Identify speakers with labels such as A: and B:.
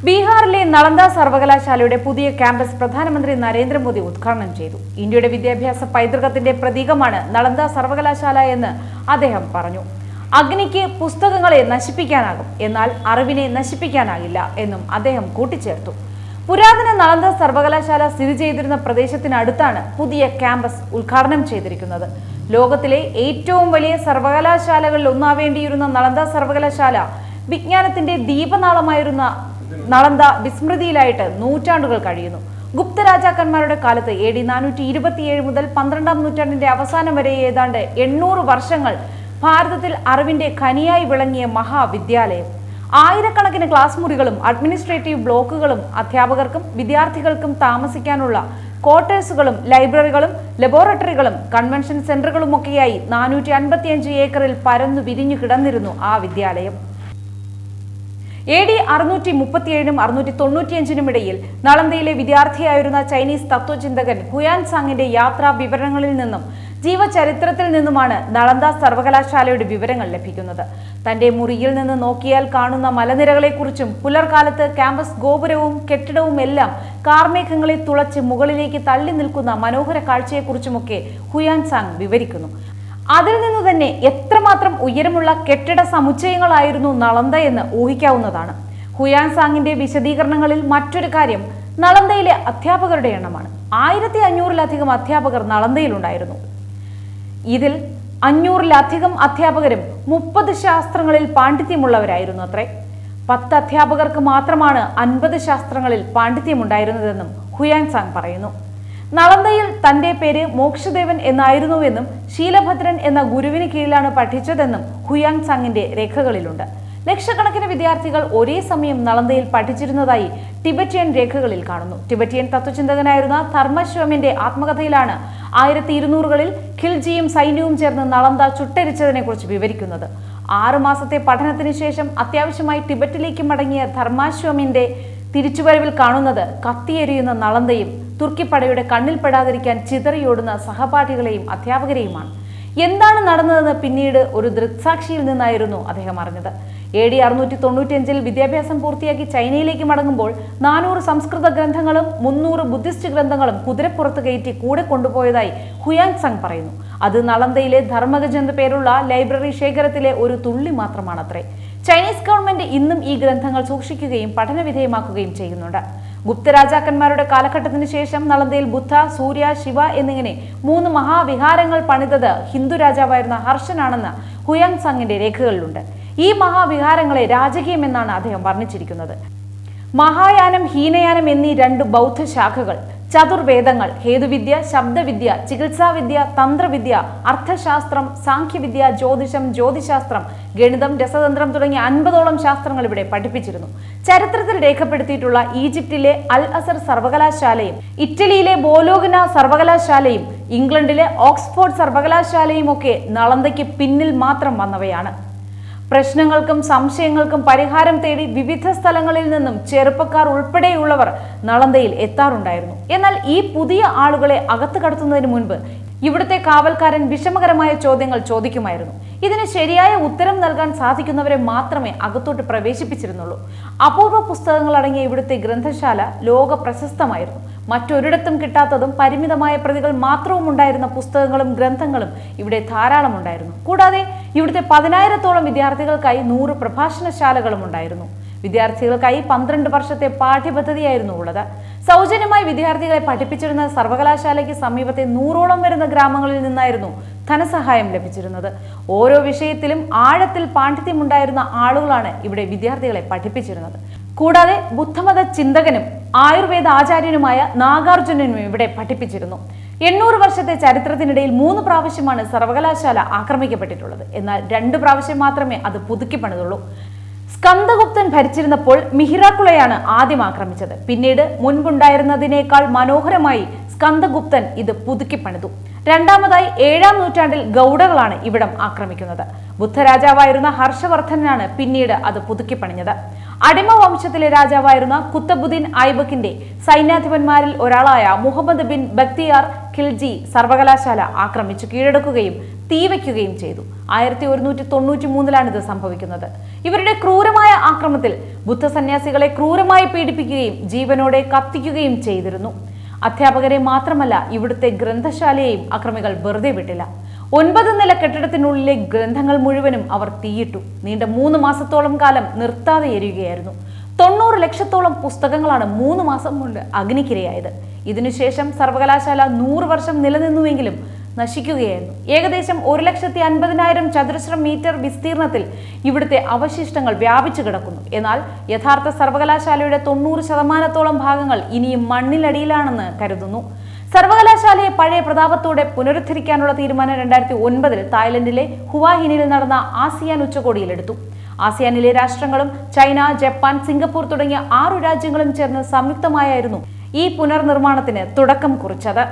A: ബീഹാറിലെ നളന്ദ സർവകലാശാലയുടെ പുതിയ ക്യാമ്പസ് പ്രധാനമന്ത്രി നരേന്ദ്രമോദി ഉദ്ഘാടനം ചെയ്തു. ഇന്ത്യയുടെ വിദ്യാഭ്യാസ പൈതൃകത്തിന്റെ പ്രതീകമാണ് നളന്ദ സർവകലാശാല എന്ന് അദ്ദേഹം പറഞ്ഞു. അഗ്നിക്ക് പുസ്തകങ്ങളെ നശിപ്പിക്കാനാകും, എന്നാൽ അറിവിനെ നശിപ്പിക്കാനാകില്ല എന്നും അദ്ദേഹം കൂട്ടിച്ചേർത്തു. പുരാതന നളന്ദ സർവകലാശാല സ്ഥിതി ചെയ്തിരുന്ന പ്രദേശത്തിനടുത്താണ് പുതിയ ക്യാമ്പസ് ഉദ്ഘാടനം ചെയ്തിരിക്കുന്നത്. ലോകത്തിലെ ഏറ്റവും വലിയ സർവകലാശാലകളിൽ ഒന്നാവേണ്ടിയിരുന്ന നളന്ദ സർവകലാശാല വിജ്ഞാനത്തിന്റെ ദീപനാളമായിരുന്ന നളന്ദ വിസ്മൃതിയിലായിട്ട് നൂറ്റാണ്ടുകൾ കഴിയുന്നു. ഗുപ്ത രാജാക്കന്മാരുടെ കാലത്ത് AD 427 മുതൽ 12ാം നൂറ്റാണ്ടിന്റെ അവസാനം വരെ ഏതാണ്ട് 800 വർഷങ്ങൾ ഭാരതത്തിൽ അറിവിന്റെ ഖനിയായി വിളങ്ങിയ മഹാവിദ്യാലയം. ആയിരക്കണക്കിന് ക്ലാസ് മുറികളും അഡ്മിനിസ്ട്രേറ്റീവ് ബ്ലോക്കുകളും അധ്യാപകർക്കും വിദ്യാർത്ഥികൾക്കും താമസിക്കാനുള്ള ക്വാർട്ടേഴ്സുകളും ലൈബ്രറികളും ലബോറട്ടറികളും കൺവെൻഷൻ സെന്ററുകളുമൊക്കെയായി 455 ഏക്കറിൽ പരന്നു വിരിഞ്ഞു കിടന്നിരുന്നു ആ വിദ്യാലയം. AD 637 695 ഇടയിൽ നളന്ദയിലെ വിദ്യാർത്ഥിയായിരുന്ന ചൈനീസ് തത്വചിന്തകൻ ഹുയാൻസാങ്ങിന്റെ യാത്രാ വിവരണങ്ങളിൽ നിന്നും ജീവചരിത്രത്തിൽ നിന്നുമാണ് നളന്ദ സർവകലാശാലയുടെ വിവരങ്ങൾ ലഭിക്കുന്നത്. തന്റെ മുറിയിൽ നിന്ന് നോക്കിയാൽ കാണുന്ന മലനിരകളെക്കുറിച്ചും പുലർകാലത്ത് ക്യാമ്പസ് ഗോപുരവും കെട്ടിടവും എല്ലാം കാർമേഘങ്ങളെ തുളച്ച് മുകളിലേക്ക് തള്ളി നിൽക്കുന്ന മനോഹര കാഴ്ചയെക്കുറിച്ചുമൊക്കെ ഹുയാൻസാങ് വിവരിക്കുന്നു. അതിൽ നിന്ന് തന്നെ എത്രമാത്രം ഉയരമുള്ള കെട്ടിട സമുച്ചയങ്ങളായിരുന്നു നളന്ദ എന്ന് ഊഹിക്കാവുന്നതാണ്. ഹുയാൻസാങ്ങിന്റെ വിശദീകരണങ്ങളിൽ മറ്റൊരു കാര്യം നളന്ദയിലെ അധ്യാപകരുടെ എണ്ണമാണ്. 1500-ലധികം അധ്യാപകർ നളന്ദയിലുണ്ടായിരുന്നു. ഇതിൽ 500-ലധികം അധ്യാപകരും 30 ശാസ്ത്രങ്ങളിൽ പാണ്ഡിത്യമുള്ളവരായിരുന്നു അത്രേ. 10 അധ്യാപകർക്ക് മാത്രമാണ് 50 ശാസ്ത്രങ്ങളിൽ പാണ്ഡിത്യമുണ്ടായിരുന്നതെന്നും ഹുയാൻസാങ് പറയുന്നു. നളന്ദയിൽ തന്റെ പേര് മോക്ഷദേവൻ എന്നായിരുന്നുവെന്നും ശീലഭദ്രൻ എന്ന ഗുരുവിന് കീഴിലാണ് പഠിച്ചതെന്നും ഹുയാൻസാങ്ങിന്റെ രേഖകളിലുണ്ട്. ലക്ഷക്കണക്കിന് വിദ്യാർത്ഥികൾ ഒരേ സമയം നളന്ദയിൽ പഠിച്ചിരുന്നതായി ടിബറ്റിയൻ രേഖകളിൽ കാണുന്നു. ടിബറ്റിയൻ തത്വചിന്തകനായിരുന്ന ധർമ്മശ്വമിന്റെ ആത്മകഥയിലാണ് 1200കളിൽ ഖിൽജിയും സൈന്യവും ചേർന്ന് നളന്ദ ചുട്ടരിച്ചതിനെ കുറിച്ച് വിവരിക്കുന്നത്. 6 മാസത്തെ പഠനത്തിന് ശേഷം അത്യാവശ്യമായി ടിബറ്റിലേക്ക് മടങ്ങിയ ധർമ്മശ്വമിന്റെ തിരിച്ചുവരവിൽ കാണുന്നത് കത്തിയെരിയുന്ന നളന്ദയും തുർക്കിപ്പടയുടെ കണ്ണിൽപ്പെടാതിരിക്കാൻ ചിതറിയോടുന്ന സഹപാഠികളെയും അധ്യാപകരെയുമാണ്. എന്താണ് നടന്നതെന്ന് പിന്നീട് ഒരു ദൃക്സാക്ഷിയിൽ നിന്നായിരുന്നു അദ്ദേഹം അറിഞ്ഞത്. AD 695 വിദ്യാഭ്യാസം പൂർത്തിയാക്കി ചൈനയിലേക്ക് മടങ്ങുമ്പോൾ 400 സംസ്കൃത ഗ്രന്ഥങ്ങളും 300 ബുദ്ധിസ്റ്റ് ഗ്രന്ഥങ്ങളും കുതിരപ്പുറത്ത് കയറ്റി കൂടെ കൊണ്ടുപോയതായി ഹുയാൻസാങ് പറയുന്നു. അത് നളന്ദയിലെ ധർമ്മഗജ് എന്ന പേരുള്ള ലൈബ്രറി ശേഖരത്തിലെ ഒരു തുള്ളി മാത്രമാണത്രേ. ചൈനീസ് ഗവൺമെന്റ് ഇന്നും ഈ ഗ്രന്ഥങ്ങൾ സൂക്ഷിക്കുകയും പഠനവിധേയമാക്കുകയും ചെയ്യുന്നുണ്ട്. ഗുപ്തരാജാക്കന്മാരുടെ കാലഘട്ടത്തിന് ശേഷം നളന്ദയിൽ ബുദ്ധ, സൂര്യ, ശിവ എന്നിങ്ങനെ 3 മഹാവിഹാരങ്ങൾ പണിതത് ഹിന്ദു രാജാവായിരുന്ന ഹർഷനാണെന്ന് ഹുയാൻസാങ്ങിന്റെ രേഖകളിലുണ്ട്. ഈ മഹാവിഹാരങ്ങളെ രാജകീയം എന്നാണ് അദ്ദേഹം വർണ്ണിച്ചിരിക്കുന്നത്. മഹായാനം, ഹീനയാനം എന്നീ 2 ബൗദ്ധ ശാഖകൾ, ചതുർവേദങ്ങൾ, ഹേതുവിദ്യ, ശബ്ദവിദ്യ, ചികിത്സാവിദ്യ, തന്ത്രവിദ്യ, അർത്ഥശാസ്ത്രം, സാഖ്യവിദ്യ, ജ്യോതിഷം, ജ്യോതിശാസ്ത്രം, ഗണിതം, രസതന്ത്രം തുടങ്ങിയ 50ഓളം ശാസ്ത്രങ്ങൾ ഇവിടെ പഠിപ്പിച്ചിരുന്നു. ചരിത്രത്തിൽ രേഖപ്പെടുത്തിയിട്ടുള്ള ഈജിപ്തിലെ അൽ അസർ സർവകലാശാലയും ഇറ്റലിയിലെ ബോലോഗ്ന സർവകലാശാലയും ഇംഗ്ലണ്ടിലെ ഓക്സ്ഫോർഡ് സർവകലാശാലയും ഒക്കെ നളന്ദയ്ക്ക് പിന്നിൽ മാത്രം വന്നവയാണ്. പ്രശ്നങ്ങൾക്കും സംശയങ്ങൾക്കും പരിഹാരം തേടി വിവിധ സ്ഥലങ്ങളിൽ നിന്നും ചെറുപ്പക്കാർ ഉൾപ്പെടെയുള്ളവർ നളന്ദയിൽ എത്താറുണ്ടായിരുന്നു. എന്നാൽ ഈ പുതിയ ആളുകളെ അകത്ത് കടത്തുന്നതിന് മുൻപ് ഇവിടുത്തെ കാവൽക്കാരൻ വിഷമകരമായ ചോദ്യങ്ങൾ ചോദിക്കുമായിരുന്നു. ഇതിന് ശരിയായ ഉത്തരം നൽകാൻ സാധിക്കുന്നവരെ മാത്രമേ അകത്തോട്ട് പ്രവേശിപ്പിച്ചിരുന്നുള്ളൂ. അപൂർവ പുസ്തകങ്ങൾ അടങ്ങിയ ഇവിടുത്തെ ഗ്രന്ഥശാല ലോക പ്രശസ്തമായിരുന്നു. മറ്റൊരിടത്തും കിട്ടാത്തതും പരിമിതമായ പ്രതികൾ മാത്രവും ഉണ്ടായിരുന്ന പുസ്തകങ്ങളും ഗ്രന്ഥങ്ങളും ഇവിടെ ധാരാളം ഉണ്ടായിരുന്നു. കൂടാതെ ഇവിടുത്തെ 10,000-ഓളം വിദ്യാർത്ഥികൾക്കായി 100 പ്രഭാഷണശാലകളും ഉണ്ടായിരുന്നു. വിദ്യാർത്ഥികൾക്കായി 12 വർഷത്തെ പാഠ്യപദ്ധതിയായിരുന്നു ഉള്ളത്. സൗജന്യമായി വിദ്യാർത്ഥികളെ പഠിപ്പിച്ചിരുന്ന സർവകലാശാലയ്ക്ക് സമീപത്തെ 100ഓളം വരുന്ന ഗ്രാമങ്ങളിൽ നിന്നായിരുന്നു ധനസഹായം ലഭിച്ചിരുന്നത്. ഓരോ വിഷയത്തിലും ആഴത്തിൽ പാണ്ഡിത്യമുണ്ടായിരുന്ന ആളുകളാണ് ഇവിടെ വിദ്യാർത്ഥികളെ പഠിപ്പിച്ചിരുന്നത്. കൂടാതെ ബുദ്ധമത ചിന്തകനും ആയുർവേദ ആചാര്യനുമായ നാഗാർജുനനും ഇവിടെ പഠിപ്പിച്ചിരുന്നു. 800 വർഷത്തെ ചരിത്രത്തിനിടയിൽ 3 പ്രാവശ്യമാണ് സർവകലാശാല ആക്രമിക്കപ്പെട്ടിട്ടുള്ളത്. എന്നാൽ 2 പ്രാവശ്യം മാത്രമേ അത് പുതുക്കി പണിതുള്ളൂ. സ്കന്ദഗുപ്തൻ ഭരിച്ചിരുന്നപ്പോൾ മിഹിറാക്കുളയാണ് ആദ്യം ആക്രമിച്ചത്. പിന്നീട് മുൻപുണ്ടായിരുന്നതിനേക്കാൾ മനോഹരമായി സ്കന്ദഗുപ്തൻ ഇത് പുതുക്കി പണിതു. രണ്ടാമതായി 7ാം നൂറ്റാണ്ടിൽ ഗൗഡകളാണ് ഇവിടം ആക്രമിക്കുന്നത്. ബുദ്ധരാജാവായിരുന്ന ഹർഷവർദ്ധനാണ് പിന്നീട് അത് പുതുക്കി പണിഞ്ഞത്. അടിമ വംശത്തിലെ രാജാവായിരുന്ന കുത്തബുദ്ദീൻ ഐബക്കിന്റെ സൈന്യാധിപന്മാരിൽ ഒരാളായ മുഹമ്മദ് ബിൻ ബക്തിയാർ ഖിൽജി സർവകലാശാല ആക്രമിച്ചു കീഴടക്കുകയും തീവയ്ക്കുകയും ചെയ്തു. 1193 ഇത് സംഭവിക്കുന്നത്. ഇവരുടെ ക്രൂരമായ ആക്രമണത്തിൽ ബുദ്ധസന്യാസികളെ ക്രൂരമായി പീഡിപ്പിക്കുകയും ജീവനോടെ കത്തിക്കുകയും ചെയ്തിരുന്നു. അധ്യാപകരെ മാത്രമല്ല, ഇവിടുത്തെ ഗ്രന്ഥശാലയെയും അക്രമികൾ വെറുതെ വിട്ടില്ല. 9 നില കെട്ടിടത്തിനുള്ളിലെ ഗ്രന്ഥങ്ങൾ മുഴുവനും അവർ തീയിട്ടു. നീണ്ട 3 മാസത്തോളം കാലം നിർത്താതെ എരിയുകയായിരുന്നു. 90 ലക്ഷത്തോളം പുസ്തകങ്ങളാണ് 3 മാസം കൊണ്ട് അഗ്നിക്കിരയായത്. ഇതിനുശേഷം സർവകലാശാല 100 വർഷം നിലനിന്നുവെങ്കിലും നശിക്കുകയായിരുന്നു. ഏകദേശം 1,50,000 ചതുരശ്ര മീറ്റർ വിസ്തീർണത്തിൽ ഇവിടുത്തെ അവശിഷ്ടങ്ങൾ വ്യാപിച്ചു കിടക്കുന്നു. എന്നാൽ യഥാർത്ഥ സർവകലാശാലയുടെ 90% ഭാഗങ്ങൾ ഇനിയും മണ്ണിലടിയിലാണെന്ന് കരുതുന്നു. സർവകലാശാലയെ പഴയ പ്രതാപത്തോടെ പുനരുദ്ധരിക്കാനുള്ള തീരുമാനം 2009 തായ്ലൻഡിലെ ഹുവാഹിനിയിൽ നടന്ന ആസിയാൻ ഉച്ചകോടിയിലെടുത്തു. ആസിയാനിലെ രാഷ്ട്രങ്ങളും ചൈന, ജപ്പാൻ, സിംഗപ്പൂർ തുടങ്ങിയ 6 രാജ്യങ്ങളും ചേർന്ന് സംയുക്തമായായിരുന്നു ഈ പുനർനിർമ്മാണത്തിന് തുടക്കം കുറിച്ചത്.